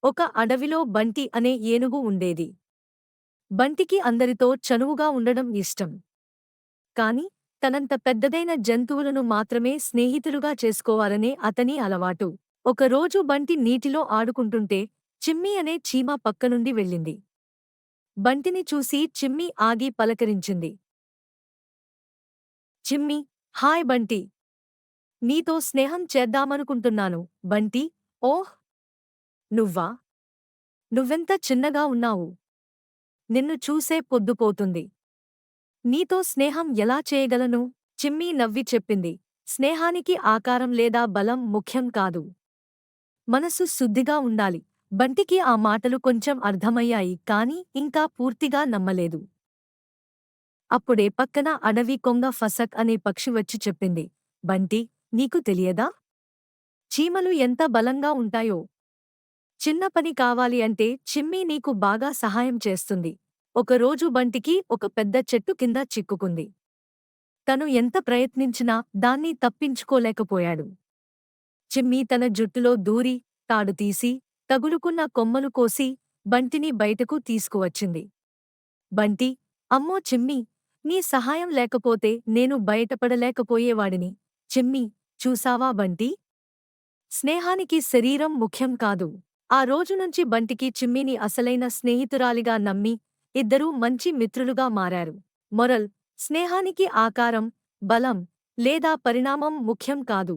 ఒక అడవిలో బంటి అనే ఏనుగు ఉండేది. బంటికి అందరితో చనువుగా ఉండడం ఇష్టం. కాని తనంత పెద్దదైన జంతువులను మాత్రమే స్నేహితులుగా చేసుకోవాలనే అతని అలవాటు. ఒకరోజు బంటి నీటిలో ఆడుకుంటుంటే చిమ్మి అనే చీమ పక్కనుండి వెళ్ళింది. బంటిని చూసి చిమ్మి ఆగి పలకరించింది. చిమ్మి, హాయ్ బంటి. నీతో స్నేహం చేద్దామనుకుంటున్నాను. బంటి, ఓహ్, నువ్వా? నువ్వెంత చిన్నగా ఉన్నావు. నిన్ను చూసే పొద్దుపోతుంది. నీతో స్నేహం ఎలా చేయగలను? చిమ్మి నవ్వి చెప్పింది. స్నేహానికి ఆకారం లేదా బలం ముఖ్యం కాదు. మనసు శుద్ధిగా ఉండాలి. బంటికి ఆ మాటలు కొంచెం అర్థమయ్యాయి కాని ఇంకా పూర్తిగా నమ్మలేదు. అప్పుడే పక్కన అడవి కొంగ ఫసక్ అనే పక్షి వచ్చి చెప్పింది. బంటి, నీకు తెలియదా? చీమలు ఎంత బలంగా ఉంటాయో. చిన్న పని కావాలి అంటే చిమ్మి నీకు బాగా సహాయం చేస్తుంది. ఒకరోజు బంటికి ఒక పెద్ద చెట్టు కింద చిక్కుకుంది. తను ఎంత ప్రయత్నించినా దాన్ని తప్పించుకోలేకపోయాడు. చిమ్మి తన జుట్టులో దూరి తాడు తీసి తగులుకున్న కొమ్మలు కోసి బంటిని బయటకు తీసుకువచ్చింది. బంటి, అమ్మో చిమ్మి, నీ సహాయం లేకపోతే నేను బయటపడలేకపోయేవాడిని. చిమ్మి, చూసావా బంటి? స్నేహానికి శరీరం ముఖ్యం కాదు. ఆ రోజునుంచి బంటికి చిమ్మిని అసలైన స్నేహితురాలిగా నమ్మి ఇద్దరూ మంచి మిత్రులుగా మారారు. మొరల్: స్నేహానికి ఆకారం, బలం లేదా పరిణామం ముఖ్యం కాదు.